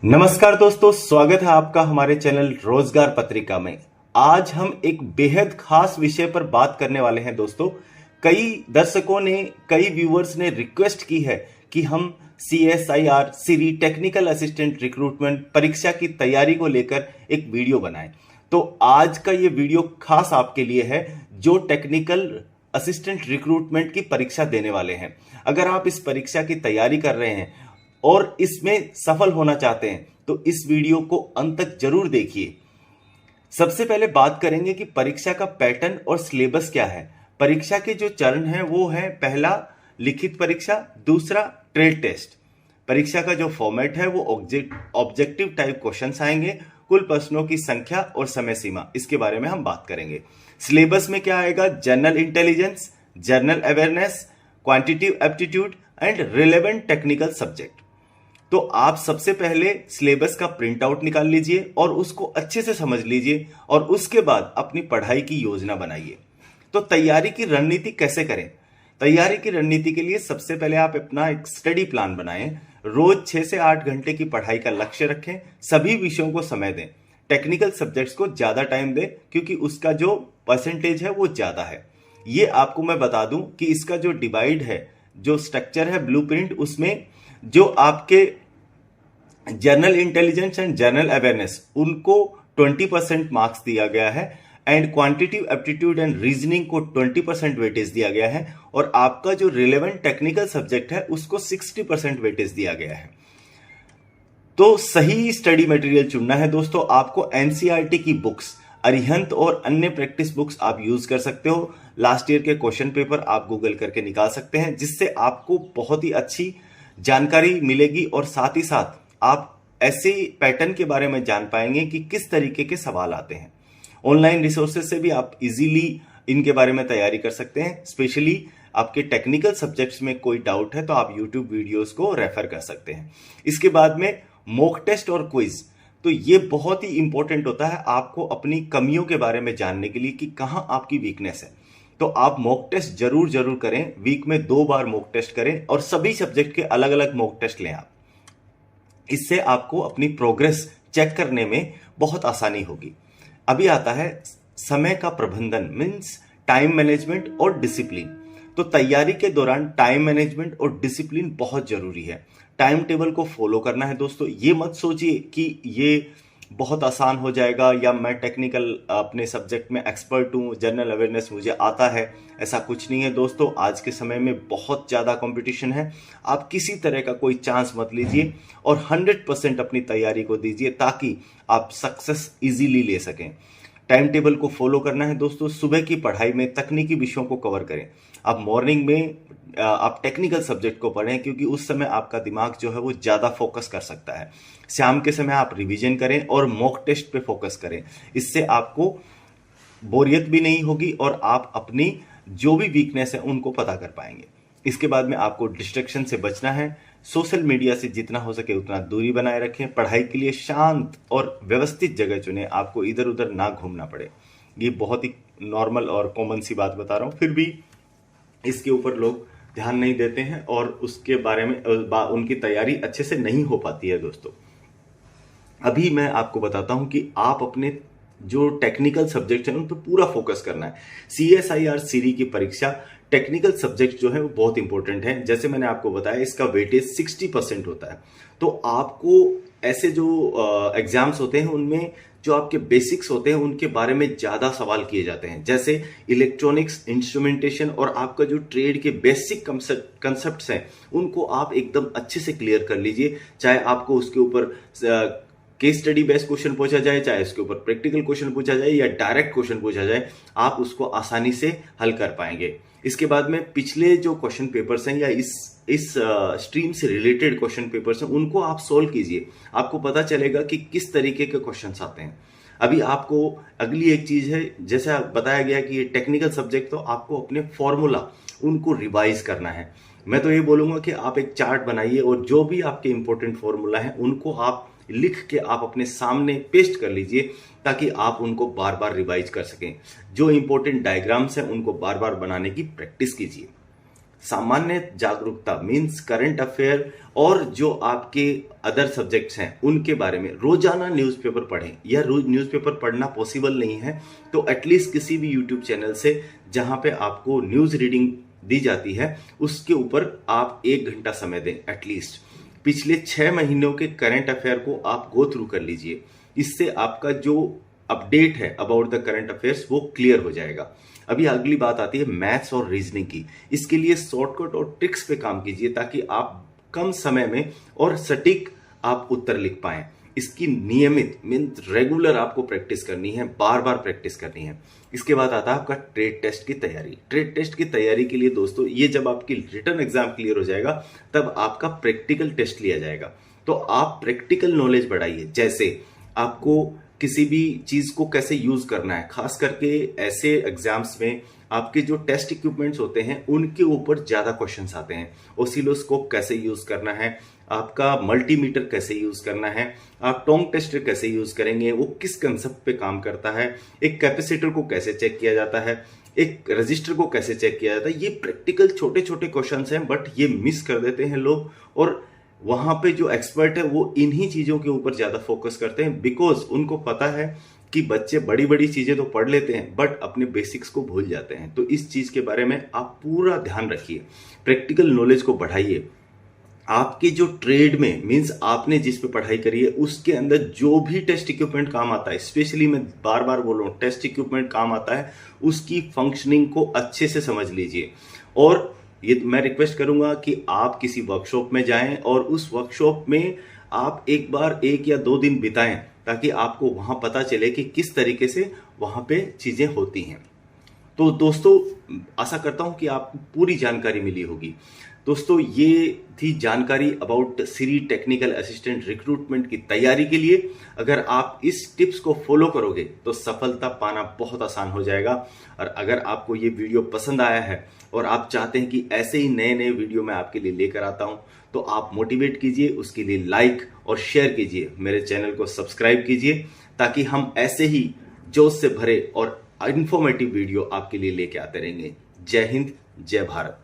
नमस्कार दोस्तों, स्वागत है आपका हमारे चैनल रोजगार पत्रिका में। आज हम एक बेहद खास विषय पर बात करने वाले हैं दोस्तों। कई दर्शकों ने, कई व्यूअर्स ने रिक्वेस्ट की है कि हम CSIR सीरी टेक्निकल असिस्टेंट रिक्रूटमेंट परीक्षा की तैयारी को लेकर एक वीडियो बनाएं। तो आज का ये वीडियो खास आपके लिए है जो टेक्निकल असिस्टेंट रिक्रूटमेंट की परीक्षा देने वाले हैं। अगर आप इस परीक्षा की तैयारी कर रहे हैं और इसमें सफल होना चाहते हैं तो इस वीडियो को अंत तक जरूर देखिए। सबसे पहले बात करेंगे कि परीक्षा का पैटर्न और सिलेबस क्या है। परीक्षा के जो चरण हैं वो है, पहला लिखित परीक्षा, दूसरा ट्रेड टेस्ट। परीक्षा का जो फॉर्मेट है वो ऑब्जेक्टिव टाइप क्वेश्चंस आएंगे, कुल प्रश्नों की संख्या और समय सीमा, इसके बारे में हम बात करेंगे। सिलेबस में क्या आएगा? General intelligence, general awareness, quantitative aptitude and relevant technical subject. तो आप सबसे पहले सिलेबस का प्रिंट आउट निकाल लीजिए और उसको अच्छे से समझ लीजिए और उसके बाद अपनी पढ़ाई की योजना बनाइए। तो तैयारी की रणनीति कैसे करें? तैयारी की रणनीति के लिए सबसे पहले आप अपना एक स्टडी प्लान बनाएं। रोज 6 से 8 घंटे की पढ़ाई का लक्ष्य रखें। सभी विषयों को समय दें। टेक्निकल सब्जेक्ट्स को ज्यादा टाइम दें क्योंकि उसका जो परसेंटेज है वो ज्यादा है। ये आपको मैं बता दूं कि इसका जो डिवाइड है, जो स्ट्रक्चर है ब्लूप्रिंट, उसमें जो आपके general intelligence and general awareness उनको 20% मार्क्स दिया गया है and quantitative aptitude and reasoning को 20% वेटेज दिया गया है और आपका जो रिलेवेंट टेक्निकल सब्जेक्ट है उसको 60% वेटेज दिया गया है। तो सही स्टडी मटेरियल चुनना है दोस्तों। आपको NCERT की बुक्स, अरिहंत और अन्य प्रैक्टिस बुक्स आप यूज कर सकते हो। लास्ट ईयर के क्वेश्चन पेपर आप गूगल करके निकाल सकते हैं, जिससे आपको बहुत ही अच्छी जानकारी मिलेगी और साथ ही साथ आप ऐसे पैटर्न के बारे में जान पाएंगे कि किस तरीके के सवाल आते हैं। ऑनलाइन रिसोर्सेज से भी आप इजीली इनके बारे में तैयारी कर सकते हैं। स्पेशली आपके टेक्निकल सब्जेक्ट्स में कोई डाउट है तो आप यूट्यूब वीडियोस को रेफर कर सकते हैं। इसके बाद में मॉक टेस्ट और क्विज, तो ये बहुत ही इंपॉर्टेंट होता है आपको अपनी कमियों के बारे में जानने के लिए कि कहाँ आपकी वीकनेस है। तो आप मॉक टेस्ट जरूर करें। वीक में 2 बार मॉक टेस्ट करें और सभी सब्जेक्ट के अलग अलग मॉक टेस्ट लें आप। इससे आपको अपनी प्रोग्रेस चेक करने में बहुत आसानी होगी। अभी आता है समय का प्रबंधन, मीन्स टाइम मैनेजमेंट और डिसिप्लिन। तो तैयारी के दौरान टाइम मैनेजमेंट और डिसिप्लिन बहुत जरूरी है। टाइम टेबल को फॉलो करना है दोस्तों। ये मत सोचिए कि ये बहुत आसान हो जाएगा या मैं टेक्निकल अपने सब्जेक्ट में एक्सपर्ट हूँ, जनरल अवेयरनेस मुझे आता है। ऐसा कुछ नहीं है दोस्तों। आज के समय में बहुत ज़्यादा कंपटीशन है। आप किसी तरह का कोई चांस मत लीजिए और 100% अपनी तैयारी को दीजिए ताकि आप सक्सेस इजीली ले सकें। टाइम टेबल को फॉलो करना है दोस्तों। सुबह की पढ़ाई में तकनीकी विषयों को कवर करें। आप मॉर्निंग में आप टेक्निकल सब्जेक्ट को पढ़ें क्योंकि उस समय आपका दिमाग जो है वो ज़्यादा फोकस कर सकता है। शाम के समय आप रिवीजन करें और मॉक टेस्ट पे फोकस करें। इससे आपको बोरियत भी नहीं होगी और आप अपनी जो भी वीकनेस है उनको पता कर पाएंगे। इसके बाद में आपको डिस्ट्रैक्शन से बचना है। सोशल मीडिया से जितना हो सके उतना दूरी बनाए रखें। पढ़ाई के लिए शांत और व्यवस्थित जगह चुनें। आपको इधर उधर ना घूमना पड़े। ये बहुत ही नॉर्मल और कॉमन सी बात बता रहा हूँ, फिर भी इसके ऊपर लोग ध्यान नहीं देते हैं और उसके बारे में उनकी तैयारी अच्छे से नहीं हो पाती है दोस्तों। अभी मैं आपको बताता हूं कि आप अपने जो टेक्निकल सब्जेक्ट है उन पर पूरा फोकस करना है। CSIR सीरी की परीक्षा टेक्निकल सब्जेक्ट जो है वो बहुत इंपॉर्टेंट है। जैसे मैंने आपको बताया इसका वेटेज 60% होता है। तो आपको ऐसे जो एग्जाम्स होते हैं उनमें जो आपके बेसिक्स होते हैं उनके बारे में ज्यादा सवाल किए जाते हैं, जैसे इलेक्ट्रॉनिक्स, इंस्ट्रूमेंटेशन और आपका जो ट्रेड के बेसिक कंसेप्ट्स हैं उनको आप एकदम अच्छे से क्लियर कर लीजिए। चाहे आपको उसके ऊपर केस स्टडी बेस्ड क्वेश्चन पूछा जाए, चाहे उसके ऊपर प्रैक्टिकल क्वेश्चन पूछा जाए या डायरेक्ट क्वेश्चन पूछा जाए, आप उसको आसानी से हल कर पाएंगे। इसके बाद में पिछले जो क्वेश्चन पेपर्स हैं या इस स्ट्रीम से रिलेटेड क्वेश्चन पेपर्स हैं उनको आप सोल्व कीजिए। आपको पता चलेगा कि किस तरीके के क्वेश्चंस आते हैं। अभी आपको अगली एक चीज है, जैसा बताया गया कि ये टेक्निकल सब्जेक्ट, तो आपको अपने फॉर्मूला उनको रिवाइज करना है। मैं तो ये बोलूंगा कि आप एक चार्ट बनाइए और जो भी आपके इंपॉर्टेंट फॉर्मूला है उनको आप लिख के आप अपने सामने पेस्ट कर लीजिए ताकि आप उनको बार बार रिवाइज कर सकें। जो इंपॉर्टेंट डायग्राम्स हैं उनको बार बार बनाने की प्रैक्टिस कीजिए। सामान्य जागरूकता मीन्स करंट अफेयर और जो आपके अदर सब्जेक्ट्स हैं उनके बारे में रोजाना न्यूज़पेपर पढ़ें। या रोज न्यूज़पेपर पढ़ना पॉसिबल नहीं है तो एटलीस्ट किसी भी यूट्यूब चैनल से जहां पे आपको न्यूज़ रीडिंग दी जाती है उसके ऊपर आप 1 घंटा समय दें एटलीस्ट। पिछले 6 महीनों के करंट अफेयर को आप गो थ्रू कर लीजिए। इससे आपका जो अपडेट है अबाउट द करंट अफेयर्स वो क्लियर हो जाएगा। अभी अगली बात आती है मैथ्स और रीजनिंग की। इसके लिए शॉर्टकट और ट्रिक्स पे काम कीजिए ताकि आप कम समय में और सटीक आप उत्तर लिख पाएं। इसकी नियमित मीन्स रेगुलर आपको प्रैक्टिस करनी है, बार बार प्रैक्टिस करनी है। इसके बाद आता है आपका ट्रेड टेस्ट की तैयारी। ट्रेड टेस्ट की तैयारी के लिए दोस्तों ये जब आपकी रिटन एग्जाम क्लियर हो जाएगा तब आपका प्रैक्टिकल टेस्ट लिया जाएगा। तो आप प्रैक्टिकल नॉलेज बढ़ाइए, जैसे आपको किसी भी चीज को कैसे यूज करना है। खास करके ऐसे एग्जाम्स में आपके जो टेस्ट इक्विपमेंट्स होते हैं उनके ऊपर ज्यादा क्वेश्चंस आते हैं। ऑसिलोस्कोप कैसे यूज करना है, आपका मल्टीमीटर कैसे यूज करना है, आप टोंग टेस्टर कैसे यूज करेंगे, वो किस कंसेप्ट पे काम करता है, एक कैपेसिटर को कैसे चेक किया जाता है, एक रजिस्टर को कैसे चेक किया जाता है। ये प्रैक्टिकल छोटे छोटे क्वेश्चंस हैं बट ये मिस कर देते हैं लोग, और वहां पे जो एक्सपर्ट है वो इन्हीं चीजों के ऊपर ज्यादा फोकस करते हैं बिकॉज उनको पता है कि बच्चे बड़ी बड़ी चीजें तो पढ़ लेते हैं बट अपने बेसिक्स को भूल जाते हैं। तो इस चीज के बारे में आप पूरा ध्यान रखिए, प्रैक्टिकल नॉलेज को बढ़ाइए। आपके जो ट्रेड में मीन्स आपने जिस पे पढ़ाई करी है उसके अंदर जो भी टेस्ट इक्विपमेंट काम आता है, स्पेशली मैं बार बार बोल रहा हूं टेस्ट इक्विपमेंट काम आता है, उसकी फंक्शनिंग को अच्छे से समझ लीजिए। और ये मैं रिक्वेस्ट करूंगा कि आप किसी वर्कशॉप में जाएं और उस वर्कशॉप में आप एक बार 1 या 2 दिन बिताएं ताकि आपको वहां पता चले कि किस तरीके से वहां पे चीजें होती हैं। तो दोस्तों आशा करता हूं कि आपको पूरी जानकारी मिली होगी। दोस्तों ये थी जानकारी about CEERI technical assistant recruitment की तैयारी के लिए। अगर आप इस टिप्स को फॉलो करोगे तो सफलता पाना बहुत आसान हो जाएगा। और अगर आपको ये वीडियो पसंद आया है और आप चाहते हैं कि ऐसे ही नए नए वीडियो मैं आपके लिए लेकर आता हूं तो आप मोटिवेट कीजिए, उसके लिए लाइक और शेयर कीजिए, मेरे चैनल को सब्सक्राइब कीजिए ताकि हम ऐसे ही जोश से भरे और इंफॉर्मेटिव वीडियो आपके लिए लेके आते रहेंगे। जय हिंद, जय भारत।